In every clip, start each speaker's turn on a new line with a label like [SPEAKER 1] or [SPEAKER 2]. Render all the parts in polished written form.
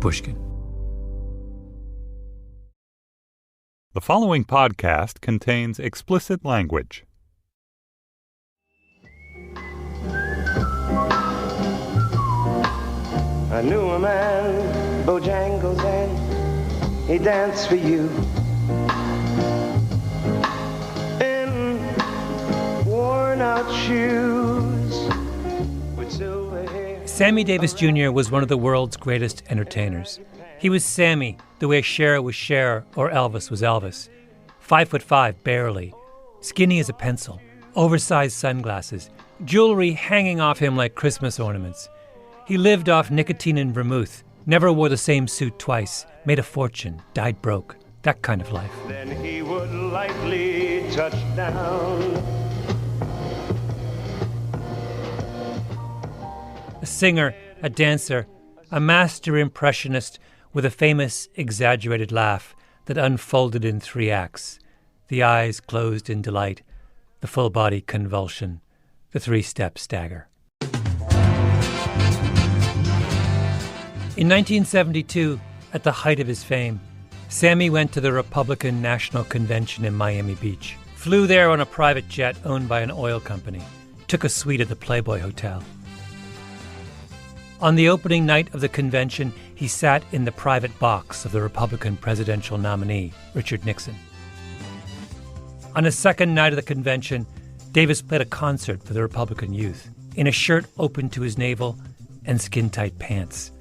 [SPEAKER 1] Pushkin.
[SPEAKER 2] The following podcast contains explicit language.
[SPEAKER 3] I knew a man, Bojangles, and he danced for you in worn-out shoes with silver hair.
[SPEAKER 4] Sammy Davis Jr. was one of the world's greatest entertainers. He was Sammy, the way Cher was Cher or Elvis was Elvis. 5'5", barely, skinny as a pencil, oversized sunglasses, jewelry hanging off him like Christmas ornaments. He lived off nicotine and vermouth, never wore the same suit twice, made a fortune, died broke, that kind of life.
[SPEAKER 3] Then he would lightly touch down.
[SPEAKER 4] A singer, a dancer, a master impressionist with a famous, exaggerated laugh that unfolded in 3 acts. The eyes closed in delight, the full body convulsion, the 3-step stagger. In 1972, at the height of his fame, Sammy went to the Republican National Convention in Miami Beach, flew there on a private jet owned by an oil company, took a suite at the Playboy Hotel. On the opening night of the convention, he sat in the private box of the Republican presidential nominee, Richard Nixon. On his second night of the convention, Davis played a concert for the Republican youth in a shirt open to his navel and skin-tight pants.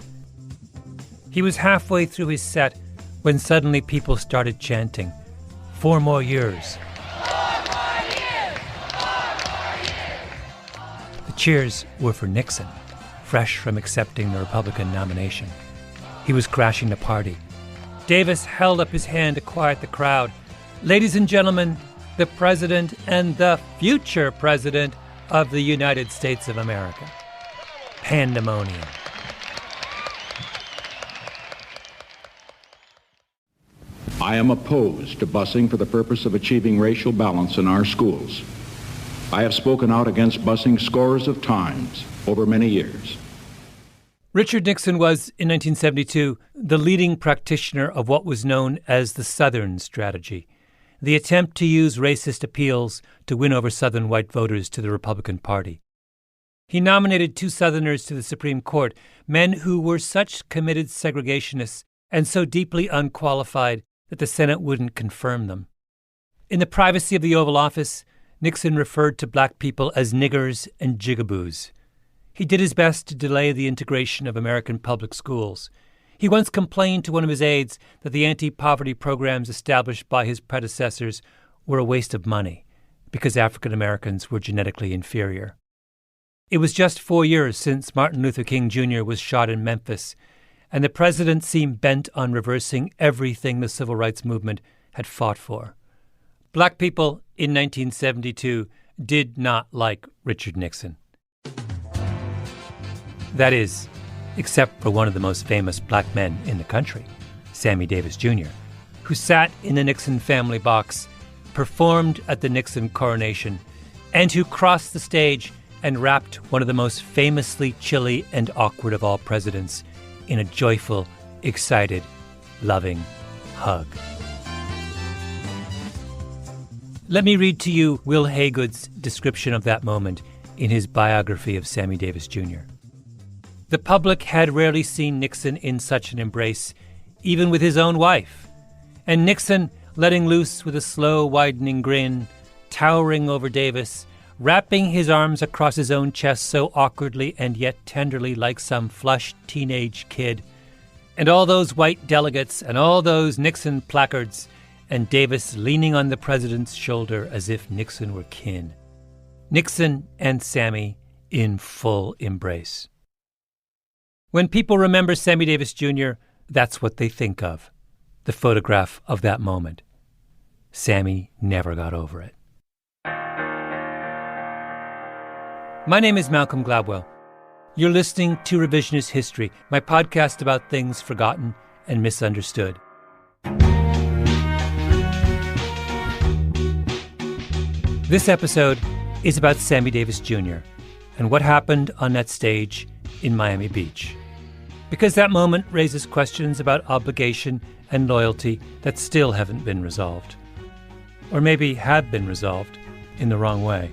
[SPEAKER 4] He was halfway through his set when suddenly people started chanting, 4 more years.
[SPEAKER 5] 4 more years! 4 more years!
[SPEAKER 4] The cheers were for Nixon, fresh from accepting the Republican nomination. He was crashing the party. Davis held up his hand to quiet the crowd. Ladies and gentlemen, the President and the future President of the United States of America. Pandemonium.
[SPEAKER 6] I am opposed to busing for the purpose of achieving racial balance in our schools. I have spoken out against busing scores of times over many years.
[SPEAKER 4] Richard Nixon was, in 1972, the leading practitioner of what was known as the Southern strategy, the attempt to use racist appeals to win over Southern white voters to the Republican Party. He nominated 2 Southerners to the Supreme Court, men who were such committed segregationists and so deeply unqualified that the Senate wouldn't confirm them. In the privacy of the Oval Office, Nixon referred to black people as niggers and jigaboos. He did his best to delay the integration of American public schools. He once complained to one of his aides that the anti-poverty programs established by his predecessors were a waste of money because African Americans were genetically inferior. It was just 4 years since Martin Luther King Jr. was shot in Memphis, and the president seemed bent on reversing everything the civil rights movement had fought for. Black people in 1972 did not like Richard Nixon. That is, except for one of the most famous black men in the country, Sammy Davis Jr., who sat in the Nixon family box, performed at the Nixon coronation, and who crossed the stage and wrapped one of the most famously chilly and awkward of all presidents in a joyful, excited, loving hug. Let me read to you Will Haygood's description of that moment in his biography of Sammy Davis Jr. The public had rarely seen Nixon in such an embrace, even with his own wife. And Nixon, letting loose with a slow, widening grin, towering over Davis, wrapping his arms across his own chest so awkwardly and yet tenderly like some flushed teenage kid. And all those white delegates and all those Nixon placards, and Davis leaning on the president's shoulder as if Nixon were kin. Nixon and Sammy in full embrace. When people remember Sammy Davis Jr., that's what they think of, the photograph of that moment. Sammy never got over it. My name is Malcolm Gladwell. You're listening to Revisionist History, my podcast about things forgotten and misunderstood. This episode is about Sammy Davis Jr. and what happened on that stage in Miami Beach. Because that moment raises questions about obligation and loyalty that still haven't been resolved. Or maybe have been resolved in the wrong way.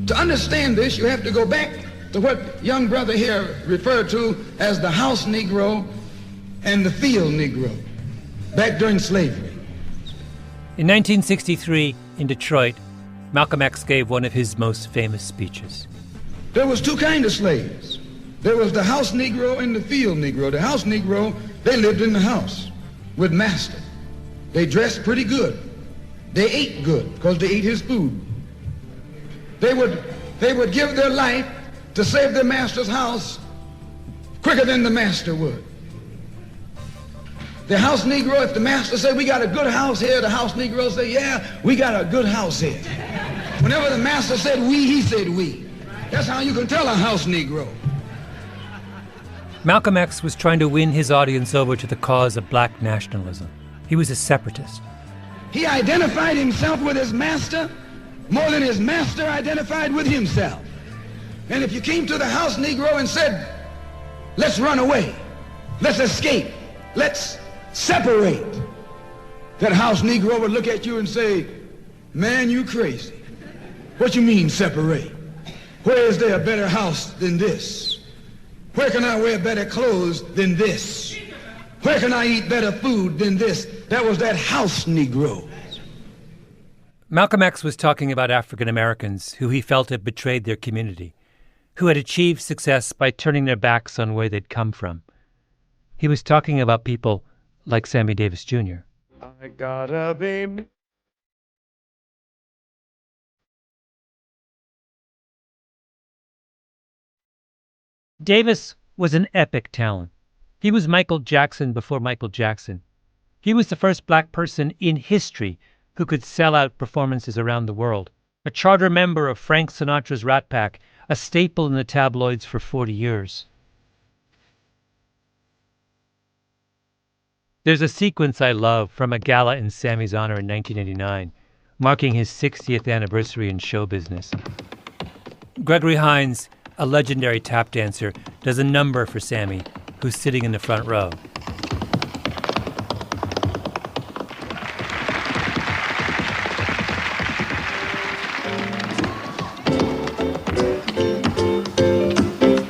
[SPEAKER 1] To understand this, you have to go back to what young brother here referred to as the house Negro and the field Negro, back during slavery.
[SPEAKER 4] In 1963, in Detroit, Malcolm X gave one of his most famous speeches.
[SPEAKER 1] There was two kinds of slaves. There was the house Negro and the field Negro. The house Negro, they lived in the house with master. They dressed pretty good. They ate good because they ate his food. They would give their life to save their master's house quicker than the master would. The house Negro, if the master said, we got a good house here, the house Negro say, yeah, we got a good house here. Whenever the master said we, he said we. That's how you can tell a house Negro.
[SPEAKER 4] Malcolm X was trying to win his audience over to the cause of black nationalism. He was a separatist.
[SPEAKER 1] He identified himself with his master more than his master identified with himself. And if you came to the house Negro and said, let's run away, let's escape, let's separate, that house Negro would look at you and say, man, you crazy. What you mean separate? Where is there a better house than this? Where can I wear better clothes than this? Where can I eat better food than this? That was that house Negro.
[SPEAKER 4] Malcolm X was talking about African Americans who he felt had betrayed their community, who had achieved success by turning their backs on where they'd come from. He was talking about people like Sammy Davis Jr.
[SPEAKER 3] I gotta be...
[SPEAKER 4] Davis was an epic talent. He was Michael Jackson before Michael Jackson. He was the first black person in history who could sell out performances around the world. A charter member of Frank Sinatra's Rat Pack, a staple in the tabloids for 40 years. There's a sequence I love from a gala in Sammy's honor in 1989, marking his 60th anniversary in show business. Gregory Hines, a legendary tap dancer, does a number for Sammy, who's sitting in the front row.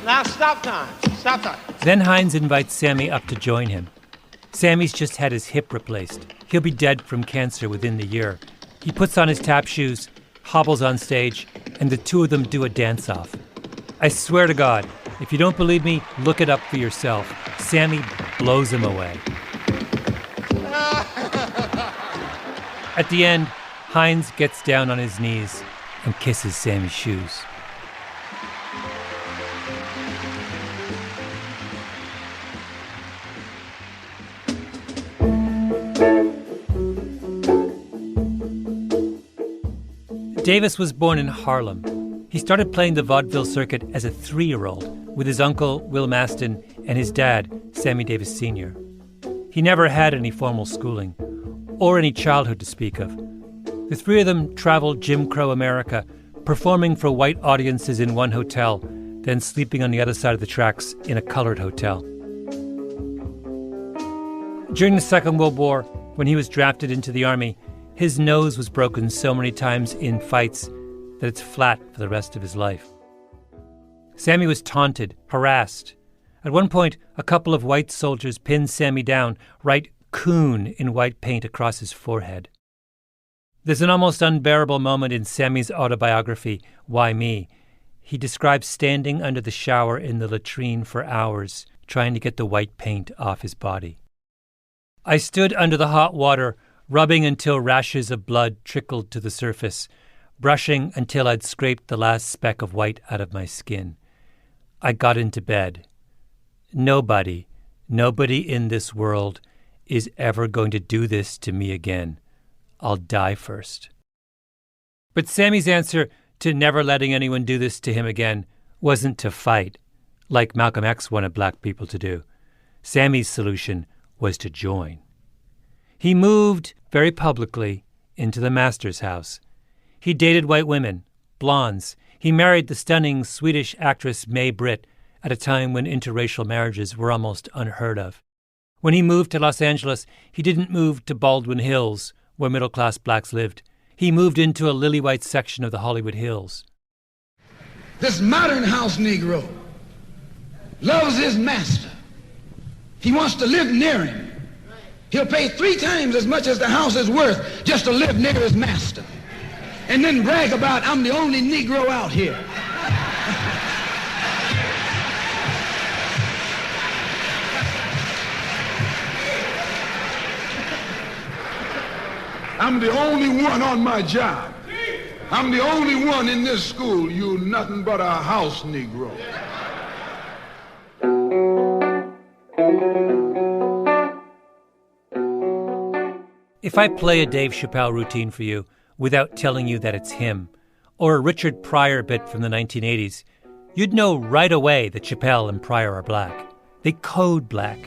[SPEAKER 5] Now stop time. Stop time.
[SPEAKER 4] Then Hines invites Sammy up to join him. Sammy's just had his hip replaced. He'll be dead from cancer within the year. He puts on his tap shoes, hobbles on stage, and the two of them do a dance-off. I swear to God, if you don't believe me, look it up for yourself. Sammy blows him away. At the end, Hines gets down on his knees and kisses Sammy's shoes. Davis was born in Harlem. He started playing the vaudeville circuit as a 3-year-old with his uncle, Will Maston, and his dad, Sammy Davis Sr. He never had any formal schooling or any childhood to speak of. The three of them traveled Jim Crow America, performing for white audiences in one hotel, then sleeping on the other side of the tracks in a colored hotel. During the Second World War, when he was drafted into the Army, his nose was broken so many times in fights that it's flat for the rest of his life. Sammy was taunted, harassed. At one point, a couple of white soldiers pinned Sammy down, write "coon" in white paint across his forehead. There's an almost unbearable moment in Sammy's autobiography, Why Me? He describes standing under the shower in the latrine for hours, trying to get the white paint off his body. I stood under the hot water, rubbing until rashes of blood trickled to the surface, brushing until I'd scraped the last speck of white out of my skin. I got into bed. Nobody in this world is ever going to do this to me again. I'll die first. But Sammy's answer to never letting anyone do this to him again wasn't to fight, like Malcolm X wanted black people to do. Sammy's solution was to join. He moved very publicly into the master's house. He dated white women, blondes. He married the stunning Swedish actress May Britt at a time when interracial marriages were almost unheard of. When he moved to Los Angeles, he didn't move to Baldwin Hills, where middle-class blacks lived. He moved into a lily-white section of the Hollywood Hills.
[SPEAKER 1] This modern house Negro loves his master. He wants to live near him. He'll pay 3 times as much as the house is worth just to live near his master. And then brag about, I'm the only Negro out here. I'm the only one on my job. I'm the only one in this school. You nothing but a house Negro.
[SPEAKER 4] If I play a Dave Chappelle routine for you without telling you that it's him, or a Richard Pryor bit from the 1980s, you'd know right away that Chappelle and Pryor are black. They code black.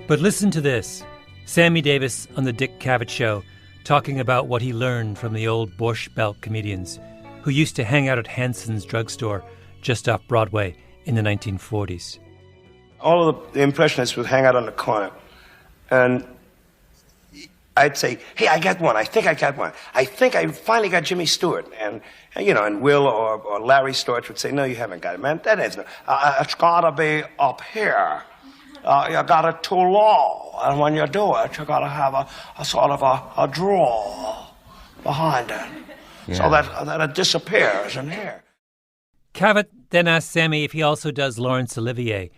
[SPEAKER 4] But listen to this. Sammy Davis on the Dick Cavett Show talking about what he learned from the old Borscht Belt comedians who used to hang out at Hanson's drugstore just off Broadway in the 1940s.
[SPEAKER 7] All of the Impressionists would hang out on the corner, and I'd say, hey, I got one. I think I got one. I think I finally got Jimmy Stewart. And Will or Larry Storch would say, no, you haven't got it, man. That isn't. It's got to be up here. You got it too low. And when you do it, you got to have a sort of a drawer behind it. Yeah. So that it disappears in here.
[SPEAKER 4] Cavett then asked Sammy if he also does Laurence Olivier,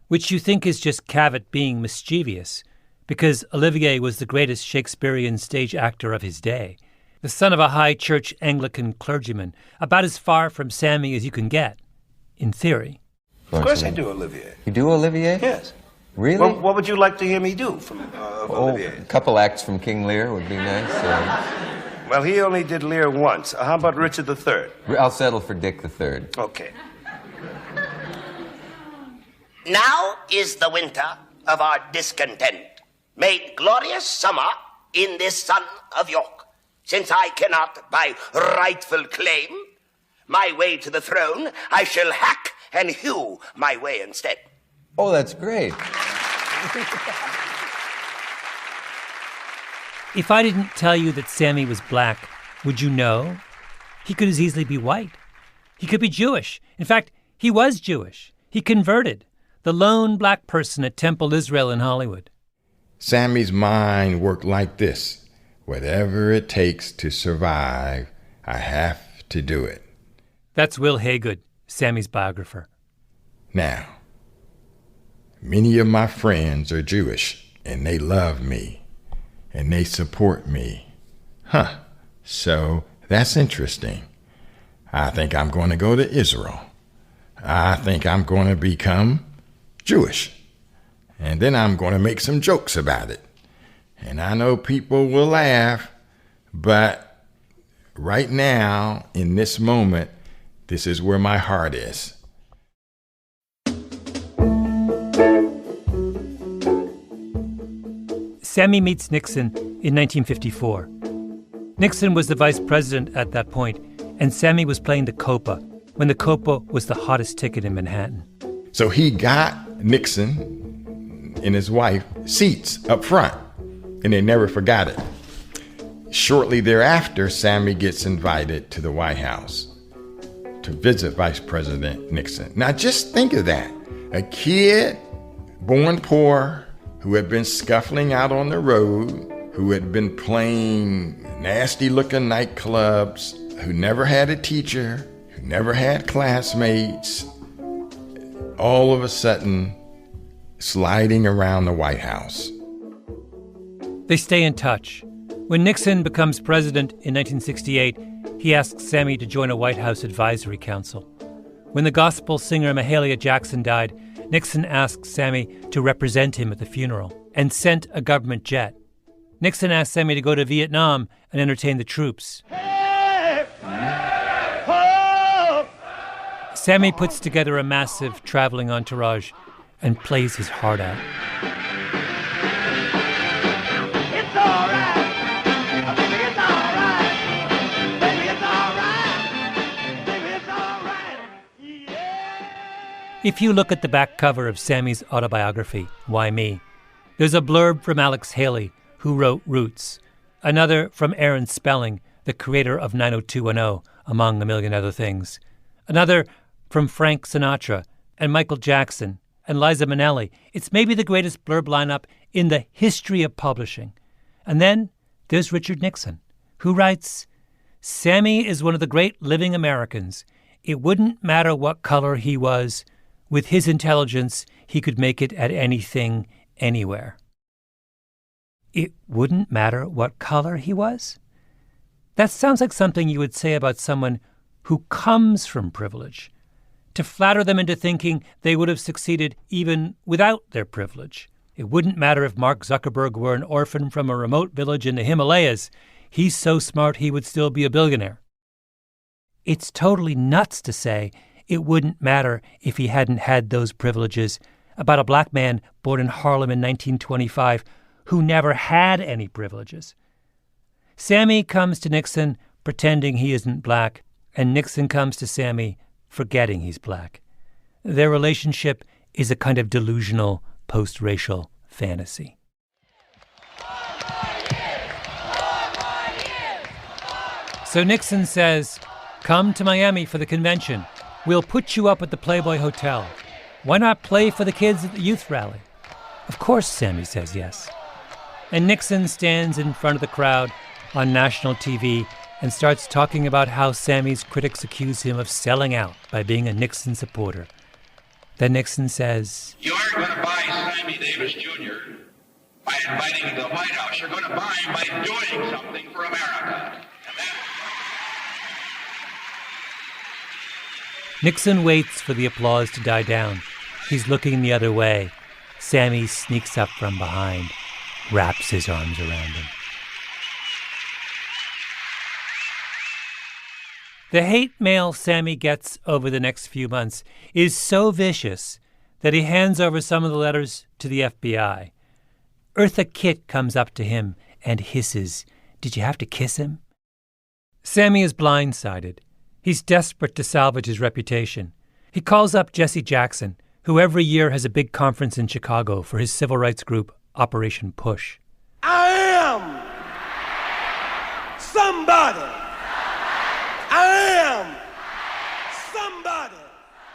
[SPEAKER 4] which you think is just Cavett being mischievous, because Olivier was the greatest Shakespearean stage actor of his day, the son of a high church Anglican clergyman, about as far from Sammy as you can get, in theory.
[SPEAKER 7] Of course I do Olivier.
[SPEAKER 8] You do Olivier?
[SPEAKER 7] Yes.
[SPEAKER 8] Really?
[SPEAKER 7] Well, what would you like to hear me do from Olivier?
[SPEAKER 8] A couple acts from King Lear would be nice.
[SPEAKER 7] Well, he only did Lear once. How about Richard III?
[SPEAKER 8] I'll settle for Dick III.
[SPEAKER 7] Okay.
[SPEAKER 9] Now is the winter of our discontent, made glorious summer in this son of York, since I cannot by rightful claim my way to the throne, I shall hack and hew my way instead.
[SPEAKER 8] Oh, that's great.
[SPEAKER 4] If I didn't tell you that Sammy was black, would you know? He could as easily be white. He could be Jewish. In fact, he was Jewish. He converted. The lone black person at Temple Israel in Hollywood.
[SPEAKER 10] Sammy's mind worked like this. Whatever it takes to survive, I have to do it.
[SPEAKER 4] That's Will Haygood, Sammy's biographer.
[SPEAKER 10] Now, many of my friends are Jewish, and they love me, and they support me. So that's interesting. I think I'm going to go to Israel. I think I'm going to become Jewish. And then I'm going to make some jokes about it. And I know people will laugh, but right now, in this moment, this is where my heart is.
[SPEAKER 4] Sammy meets Nixon in 1954. Nixon was the vice president at that point, and Sammy was playing the Copa when the Copa was the hottest ticket in Manhattan.
[SPEAKER 10] So he got Nixon and his wife seats up front, and they never forgot it. Shortly thereafter, Sammy gets invited to the White House to visit Vice President Nixon. Now just think of that. A kid born poor who had been scuffling out on the road, who had been playing nasty-looking nightclubs, who never had a teacher, who never had classmates, all of a sudden sliding around the White House.
[SPEAKER 4] They stay in touch. When Nixon becomes president in 1968, he asks Sammy to join a White House advisory council. When the gospel singer Mahalia Jackson died, Nixon asked Sammy to represent him at the funeral and sent a government jet. Nixon asked Sammy to go to Vietnam and entertain the troops. Sammy puts together a massive traveling entourage and plays his heart out. If you look at the back cover of Sammy's autobiography, Why Me?, there's a blurb from Alex Haley, who wrote Roots, another from Aaron Spelling, the creator of 90210, among a million other things, another from Frank Sinatra and Michael Jackson and Liza Minnelli. It's maybe the greatest blurb lineup in the history of publishing. And then there's Richard Nixon, who writes, Sammy is one of the great living Americans. It wouldn't matter what color he was. With his intelligence, he could make it at anything, anywhere. It wouldn't matter what color he was? That sounds like something you would say about someone who comes from privilege, to flatter them into thinking they would have succeeded even without their privilege. It wouldn't matter if Mark Zuckerberg were an orphan from a remote village in the Himalayas. He's so smart he would still be a billionaire. It's totally nuts to say it wouldn't matter if he hadn't had those privileges about a black man born in Harlem in 1925 who never had any privileges. Sammy comes to Nixon pretending he isn't black, and Nixon comes to Sammy forgetting he's black. Their relationship is a kind of delusional post-racial fantasy. So Nixon says, come to Miami for the convention. We'll put you up at the Playboy Hotel. Why not play for the kids at the youth rally? Of course, Sammy says yes. And Nixon stands in front of the crowd on national TV and starts talking about how Sammy's critics accuse him of selling out by being a Nixon supporter. Then Nixon says,
[SPEAKER 6] You aren't going to buy Sammy Davis Jr. by inviting him to the White House. You're going to buy him by doing something for America.
[SPEAKER 4] Nixon waits for the applause to die down. He's looking the other way. Sammy sneaks up from behind, wraps his arms around him. The hate mail Sammy gets over the next few months is so vicious that he hands over some of the letters to the FBI. Eartha Kitt comes up to him and hisses, Did you have to kiss him? Sammy is blindsided. He's desperate to salvage his reputation. He calls up Jesse Jackson, who every year has a big conference in Chicago for his civil rights group, Operation Push.
[SPEAKER 11] I am somebody. I am somebody.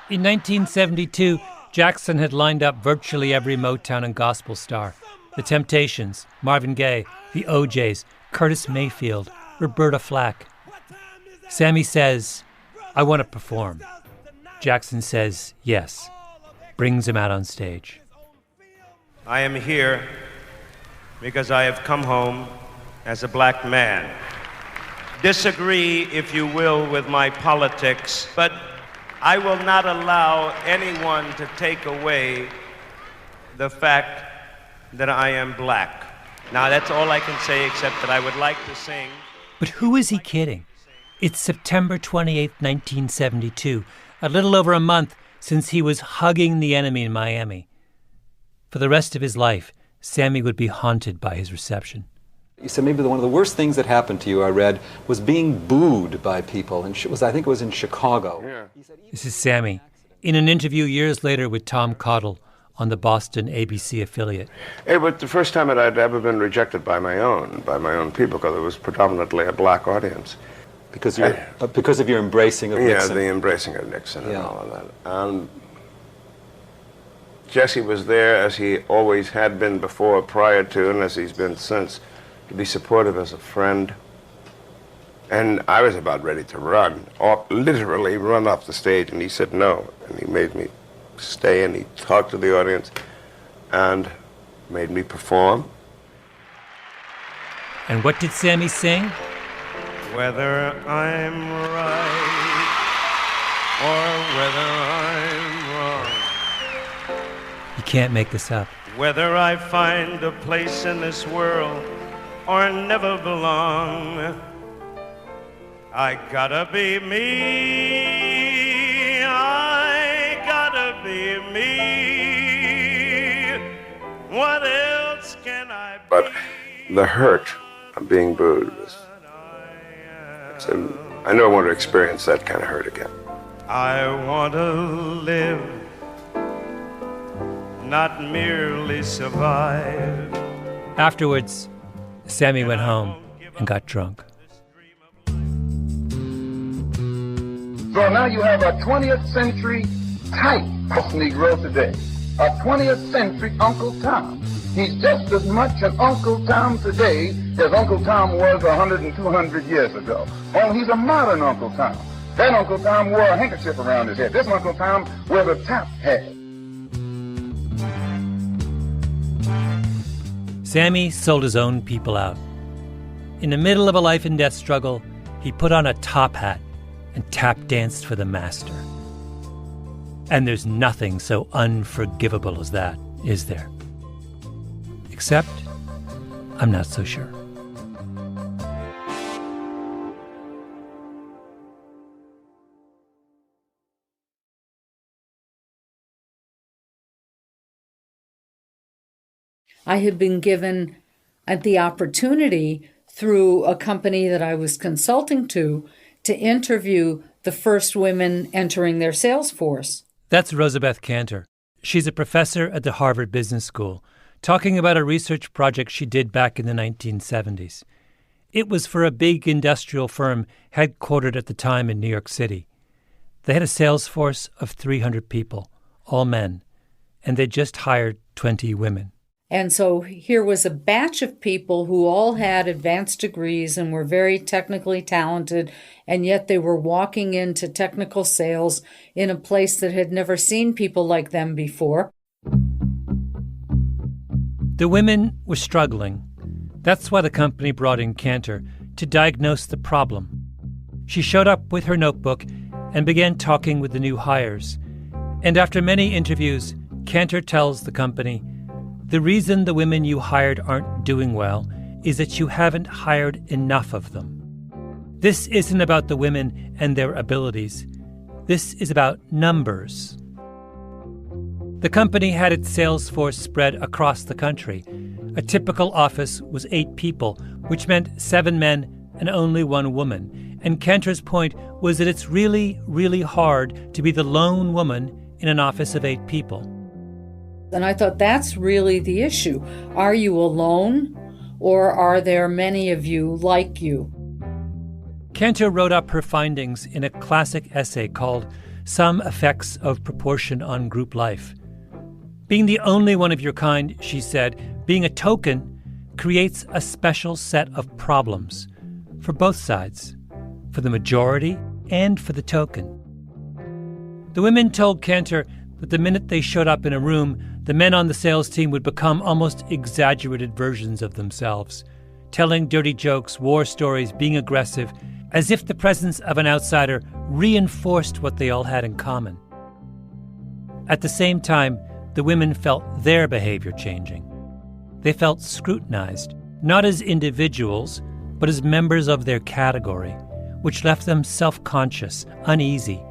[SPEAKER 4] In 1972, Jackson had lined up virtually every Motown and gospel star. The Temptations, Marvin Gaye, the OJs, Curtis Mayfield, Roberta Flack. Sammy says, I want to perform. Jackson says, yes. Brings him out on stage.
[SPEAKER 7] I am here because I have come home as a black man. Disagree, if you will, with my politics, but I will not allow anyone to take away the fact that I am black. Now, that's all I can say, except that I would like to sing.
[SPEAKER 4] But who is he kidding? It's September 28, 1972, a little over a month since he was hugging the enemy in Miami. For the rest of his life, Sammy would be haunted by his reception.
[SPEAKER 12] You said maybe one of the worst things that happened to you, I read, was being booed by people. And I think it was in Chicago.
[SPEAKER 7] Yeah.
[SPEAKER 4] This is Sammy, in an interview years later with Tom Cottle on the Boston ABC affiliate.
[SPEAKER 7] It was the first time that I'd ever been rejected by my own people, because it was predominantly a black audience.
[SPEAKER 12] Because of your embracing of Nixon.
[SPEAKER 7] Yeah, the embracing of Nixon and all of that. Jesse was there, as he always had been before, prior to, and as he's been since, to be supportive as a friend. And I was about ready to run, or literally run off the stage, and he said no. And he made me stay, and he talked to the audience, and made me perform.
[SPEAKER 4] And what did Sammy sing?
[SPEAKER 7] Whether I'm right or whether I'm wrong.
[SPEAKER 4] You can't make this up.
[SPEAKER 7] Whether I find a place in this world or never belong, I gotta be me. I gotta be me. What else can I be? But the hurt of being booed was... I never want to experience that kind of hurt again. I want to live
[SPEAKER 11] not merely survive.
[SPEAKER 4] Afterwards, Sammy went home and got drunk.
[SPEAKER 13] So now you have a 20th century type of Negro today. A 20th century Uncle Tom. He's just as much an Uncle Tom today as Uncle Tom was 100 and 200 years ago. Only he's a modern Uncle Tom. That Uncle Tom wore a handkerchief around his head. This Uncle Tom wears a top hat.
[SPEAKER 4] Sammy sold his own people out. In the middle of a life and death struggle, he put on a top hat and tap danced for the master. And there's nothing so unforgivable as that, is there? Except, I'm not so sure.
[SPEAKER 14] I had been given the opportunity through a company that I was consulting to interview the first women entering their sales force.
[SPEAKER 4] That's Rosabeth Cantor. She's a professor at the Harvard Business School, talking about a research project she did back in the 1970s. It was for a big industrial firm headquartered at the time in New York City. They had a sales force of 300 people, all men, and they just hired 20 women.
[SPEAKER 14] And so here was a batch of people who all had advanced degrees and were very technically talented, and yet they were walking into technical sales in a place that had never seen people like them before.
[SPEAKER 4] The women were struggling. That's why the company brought in Cantor to diagnose the problem. She showed up with her notebook and began talking with the new hires. And after many interviews, Cantor tells the company, "The reason the women you hired aren't doing well is that you haven't hired enough of them. This isn't about the women and their abilities. This is about numbers." The company had its sales force spread across the country. A typical office was 8 people, which meant 7 men and only 1 woman. And Cantor's point was that it's really, really hard to be the lone woman in an office of 8 people.
[SPEAKER 14] And I thought, that's really the issue. Are you alone, or are there many of you like you?
[SPEAKER 4] Cantor wrote up her findings in a classic essay called Some Effects of Proportion on Group Life. Being the only one of your kind, she said, being a token, creates a special set of problems for both sides, for the majority and for the token. The women told Cantor that the minute they showed up in a room, the men on the sales team would become almost exaggerated versions of themselves, telling dirty jokes, war stories, being aggressive, as if the presence of an outsider reinforced what they all had in common. At the same time, the women felt their behavior changing. They felt scrutinized, not as individuals, but as members of their category, which left them self-conscious, uneasy.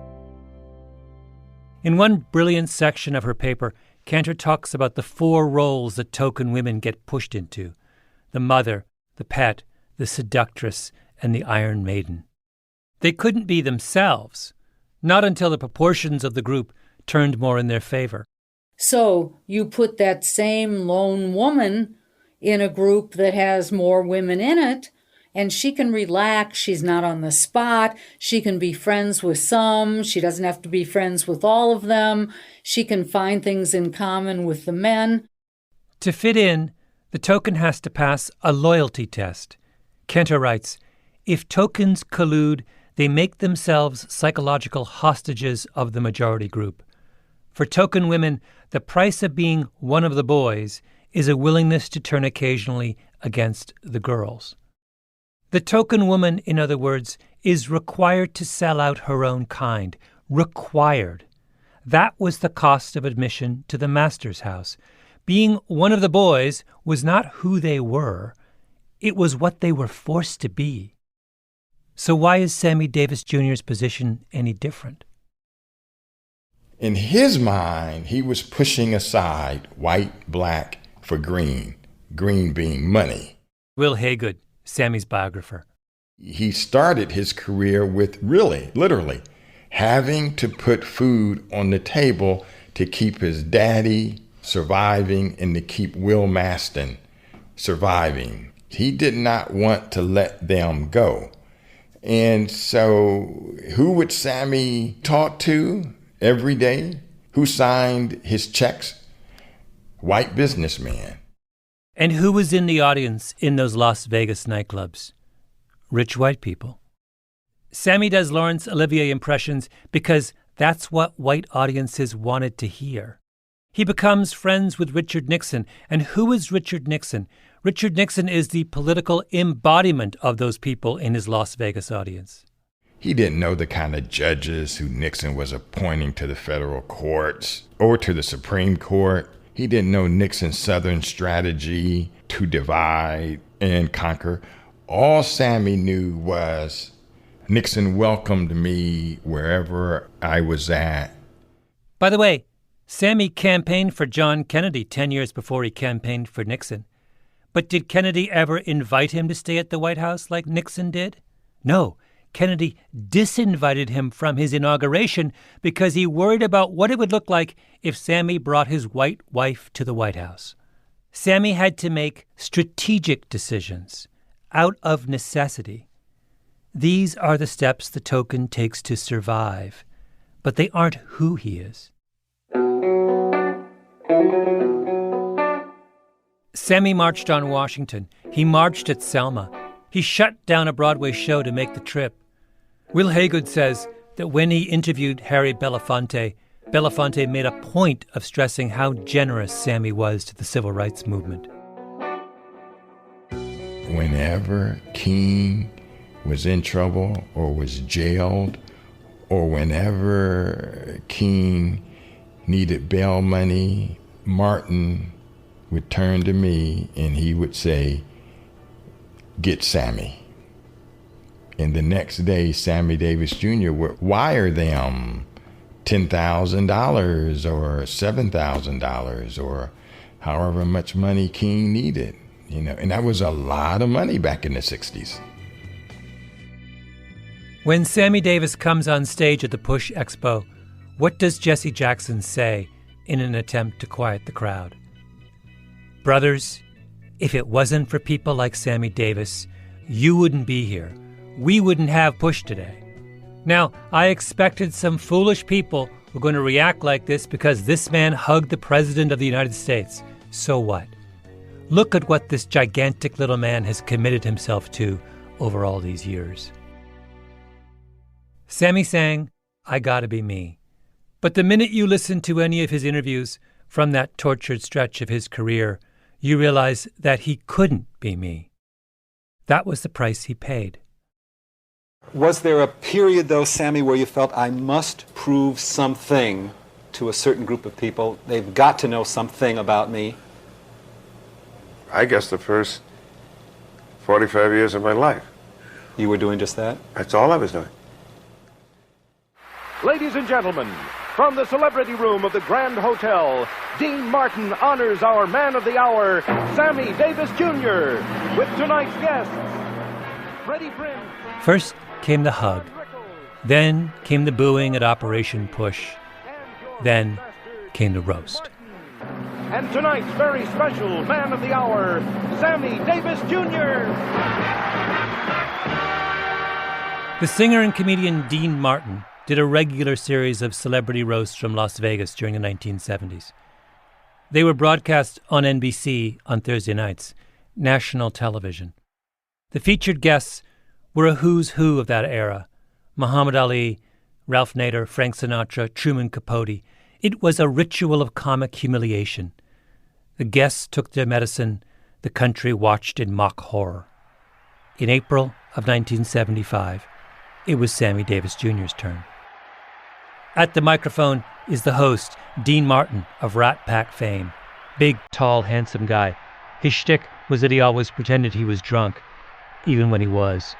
[SPEAKER 4] In one brilliant section of her paper, Cantor talks about the 4 roles that token women get pushed into: the mother, the pet, the seductress, and the Iron Maiden. They couldn't be themselves, not until the proportions of the group turned more in their favor.
[SPEAKER 14] So you put that same lone woman in a group that has more women in it, and she can relax. She's not on the spot. She can be friends with some. She doesn't have to be friends with all of them. She can find things in common with the men.
[SPEAKER 4] To fit in, the token has to pass a loyalty test. Cantor writes, "If tokens collude, they make themselves psychological hostages of the majority group. For token women, the price of being one of the boys is a willingness to turn occasionally against the girls." The token woman, in other words, is required to sell out her own kind. Required. That was the cost of admission to the master's house. Being one of the boys was not who they were. It was what they were forced to be. So why is Sammy Davis Jr.'s position any different?
[SPEAKER 10] In his mind, he was pushing aside white, black for green, green being money.
[SPEAKER 4] Will Haygood, Sammy's biographer.
[SPEAKER 10] He started his career with really, literally, having to put food on the table to keep his daddy surviving and to keep Will Maston surviving. He did not want to let them go. And so who would Sammy talk to every day? Who signed his checks? White businessman.
[SPEAKER 4] And who was in the audience in those Las Vegas nightclubs? Rich white people. Sammy does Laurence Olivier impressions because that's what white audiences wanted to hear. He becomes friends with Richard Nixon. And who is Richard Nixon? Richard Nixon is the political embodiment of those people in his Las Vegas audience.
[SPEAKER 10] He didn't know the kind of judges who Nixon was appointing to the federal courts or to the Supreme Court. He didn't know Nixon's Southern strategy to divide and conquer. All Sammy knew was Nixon welcomed me wherever I was at.
[SPEAKER 4] By the way, Sammy campaigned for John Kennedy 10 years before he campaigned for Nixon. But did Kennedy ever invite him to stay at the White House like Nixon did? No. Kennedy disinvited him from his inauguration because he worried about what it would look like if Sammy brought his white wife to the White House. Sammy had to make strategic decisions out of necessity. These are the steps the token takes to survive, but they aren't who he is. Sammy marched on Washington. He marched at Selma. He shut down a Broadway show to make the trip. Will Haygood says that when he interviewed Harry Belafonte, Belafonte made a point of stressing how generous Sammy was to the civil rights movement.
[SPEAKER 10] Whenever King was in trouble or was jailed, or whenever King needed bail money, Martin would turn to me and he would say, "Get Sammy." And the next day, Sammy Davis Jr. would wire them $10,000 or $7,000 or however much money King needed, and that was a lot of money back in the 60s.
[SPEAKER 4] When Sammy Davis comes on stage at the Push Expo, what does Jesse Jackson say in an attempt to quiet the crowd? Brothers, if it wasn't for people like Sammy Davis, you wouldn't be here. We wouldn't have Push today. Now, I expected some foolish people were going to react like this because this man hugged the President of the United States. So what? Look at what this gigantic little man has committed himself to over all these years. Sammy sang, "I Gotta Be Me." But the minute you listen to any of his interviews from that tortured stretch of his career, you realize that he couldn't be me. That was the price he paid.
[SPEAKER 12] Was there a period, though, Sammy, where you felt, I must prove something to a certain group of people? They've got to know something about me.
[SPEAKER 15] I guess the first 45 years of my life.
[SPEAKER 12] You were doing just that?
[SPEAKER 15] That's all I was doing.
[SPEAKER 16] Ladies and gentlemen, from the celebrity room of the Grand Hotel, Dean Martin honors our man of the hour, Sammy Davis Jr., with tonight's guests, Freddie Prinze.
[SPEAKER 4] First came the hug. Then came the booing at Operation Push. Then came the roast.
[SPEAKER 16] And tonight's very special man of the hour, Sammy Davis Jr.
[SPEAKER 4] The singer and comedian Dean Martin did a regular series of celebrity roasts from Las Vegas during the 1970s. They were broadcast on NBC on Thursday nights, national television. The featured guests were a who's who of that era: Muhammad Ali, Ralph Nader, Frank Sinatra, Truman Capote. It was a ritual of comic humiliation. The guests took their medicine. The country watched in mock horror. In April of 1975, it was Sammy Davis Jr.'s turn. At the microphone is the host, Dean Martin of Rat Pack fame. Big, tall, handsome guy. His shtick was that he always pretended he was drunk, even when he was.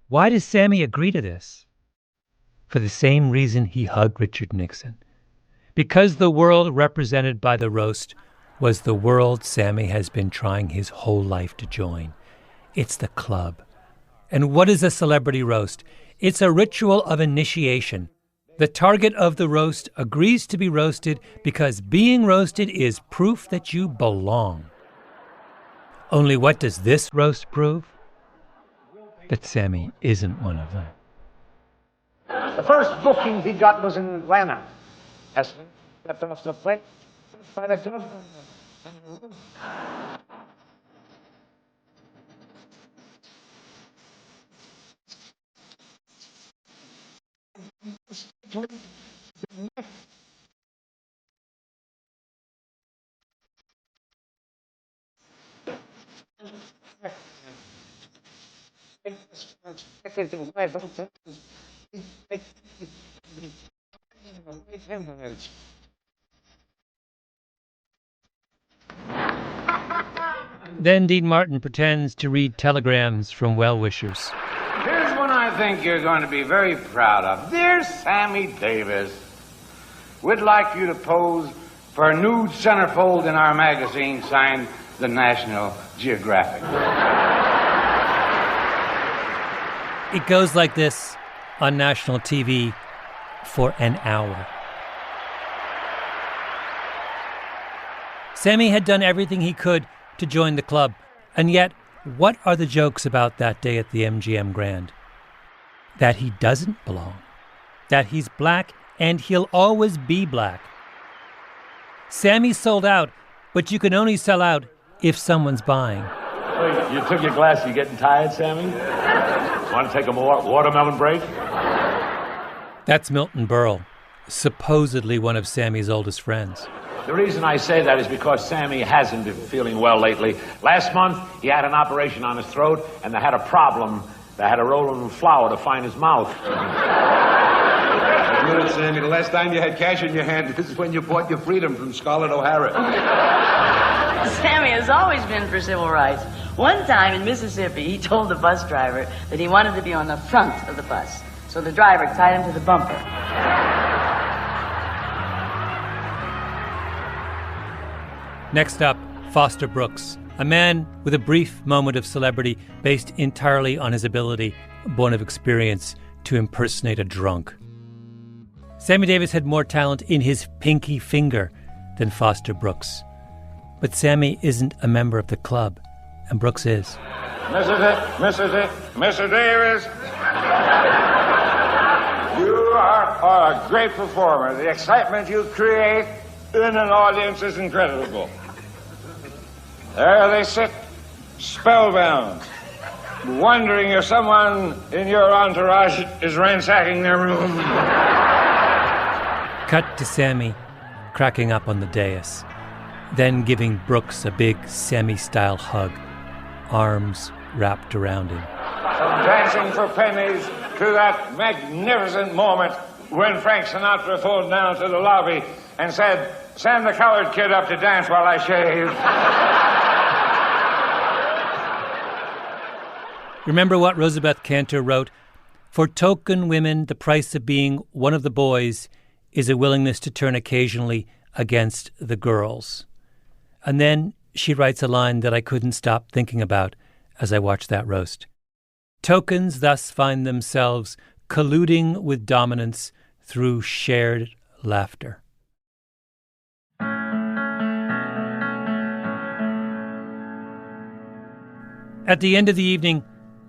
[SPEAKER 4] Why does Sammy agree to this? For the same reason he hugged Richard Nixon. Because the world represented by the roast was the world Sammy has been trying his whole life to join. It's the club. And what is a celebrity roast? It's a ritual of initiation. The target of the roast agrees to be roasted because being roasted is proof that you belong. Only what does this roast prove? That Sammy isn't one of them.
[SPEAKER 17] The first booking he got was in Atlanta.
[SPEAKER 4] Then Dean Martin pretends to read telegrams from well-wishers.
[SPEAKER 18] Here's one I think you're going to be very proud of. Dear Sammy Davis, we'd like you to pose for a nude centerfold in our magazine signed the National Geographic.
[SPEAKER 4] It goes like this on national TV for an hour. Sammy had done everything he could to join the club, and yet, what are the jokes about that day at the MGM Grand? That he doesn't belong. That he's black, and he'll always be black. Sammy sold out, but you can only sell out if someone's buying.
[SPEAKER 19] Wait, you took your glass. You getting tired, Sammy? Want to take a watermelon break?
[SPEAKER 4] That's Milton Berle, supposedly one of Sammy's oldest friends.
[SPEAKER 19] The reason I say that is because Sammy hasn't been feeling well lately. Last month, he had an operation on his throat, and they had a problem. They had to roll him in flour to find his mouth.
[SPEAKER 20] Admit it, Sammy, the last time you had cash in your hand, this is when you bought your freedom from Scarlett O'Hara.
[SPEAKER 21] Sammy has always been for civil rights. One time in Mississippi, he told the bus driver that he wanted to be on the front of the bus. So the driver tied him to the bumper.
[SPEAKER 4] Next up, Foster Brooks, a man with a brief moment of celebrity based entirely on his ability, born of experience, to impersonate a drunk. Sammy Davis had more talent in his pinky finger than Foster Brooks. But Sammy isn't a member of the club, and Brooks is.
[SPEAKER 18] Mr. Davis, you are a great performer. The excitement you create in an audience is incredible. There they sit, spellbound, wondering if someone in your entourage is ransacking their room.
[SPEAKER 4] Cut to Sammy cracking up on the dais, then giving Brooks a big Sammy-style hug, arms wrapped around him.
[SPEAKER 18] Dancing for pennies to that magnificent moment when Frank Sinatra phoned down to the lobby and said, "Send the colored kid up to dance while I shave."
[SPEAKER 4] Remember what Rosabeth Cantor wrote? For token women, the price of being one of the boys is a willingness to turn occasionally against the girls. And then she writes a line that I couldn't stop thinking about as I watched that roast. Tokens thus find themselves colluding with dominance through shared laughter. At the end of the evening,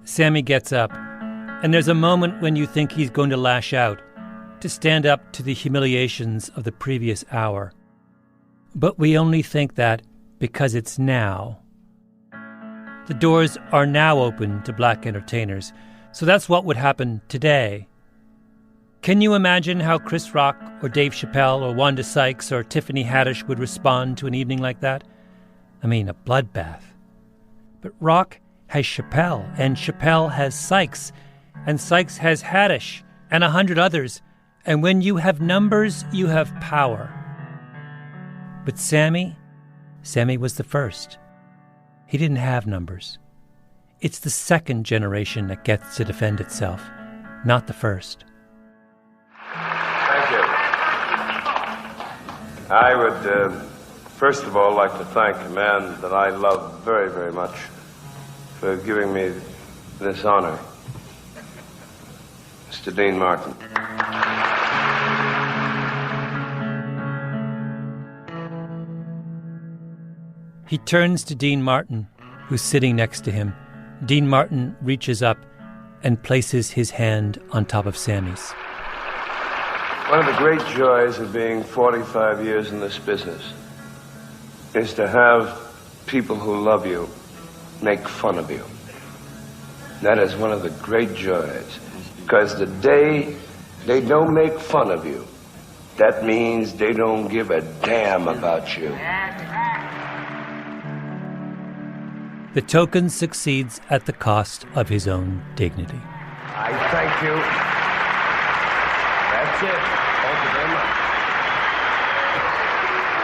[SPEAKER 4] Sammy gets up, and there's a moment when you think he's going to lash out, to stand up to the humiliations of the previous hour. But we only think that because it's now. The doors are now open to black entertainers, so that's what would happen today. Can you imagine how Chris Rock or Dave Chappelle or Wanda Sykes or Tiffany Haddish would respond to an evening like that? I mean, a bloodbath. But Rock has Chappelle, and Chappelle has Sykes, and Sykes has Haddish, and 100 others. And when you have numbers, you have power. But Sammy was the first. He didn't have numbers. It's the second generation that gets to defend itself, not the first.
[SPEAKER 18] Thank you. I would
[SPEAKER 15] First of all, I'd like to thank a man that I love very, very much for giving me this honor, Mr. Dean Martin.
[SPEAKER 4] He turns to Dean Martin, who's sitting next to him. Dean Martin reaches up and places his hand on top of Sammy's.
[SPEAKER 15] One of the great joys of being 45 years in this business is to have people who love you make fun of you. That is one of the great joys, because the day they don't make fun of you, that means they don't give a damn about you.
[SPEAKER 4] The token succeeds at the cost of his own dignity.
[SPEAKER 15] I thank you. That's it. Thank you very much.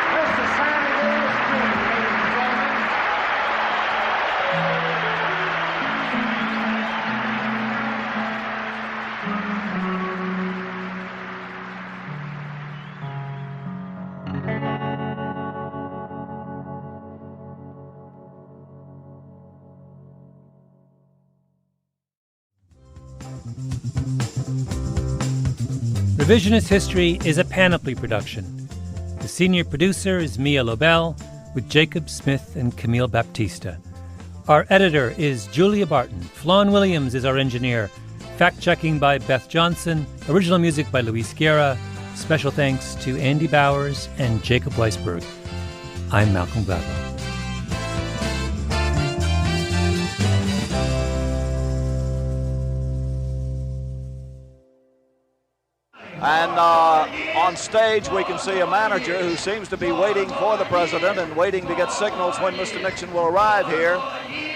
[SPEAKER 5] Mr. Sammy Davis Jr., ladies and gentlemen.
[SPEAKER 4] Revisionist History is a Panoply production. The senior producer is Mia Lobel, with Jacob Smith and Camille Baptista. Our editor is Julia Barton. Flawn Williams is our engineer. Fact-checking by Beth Johnson. Original music by Luis Guerra. Special thanks to Andy Bowers and Jacob Weisberg. I'm Malcolm Gladwell.
[SPEAKER 2] And on stage, we can see a manager who seems to be waiting for the president and waiting to get signals when Mr. Nixon will arrive here.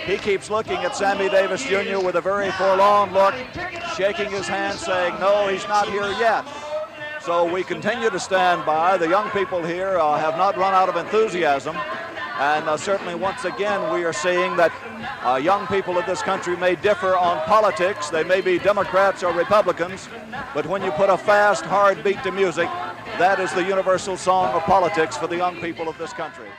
[SPEAKER 2] He keeps looking at Sammy Davis Jr. with a very forlorn look, shaking his hand, saying, no, he's not here yet. So we continue to stand by. The young people here have not run out of enthusiasm. And certainly, once again, we are seeing that young people of this country may differ on politics. They may be Democrats or Republicans, but when you put a fast, hard beat to music, that is the universal song of politics for the young people of this country.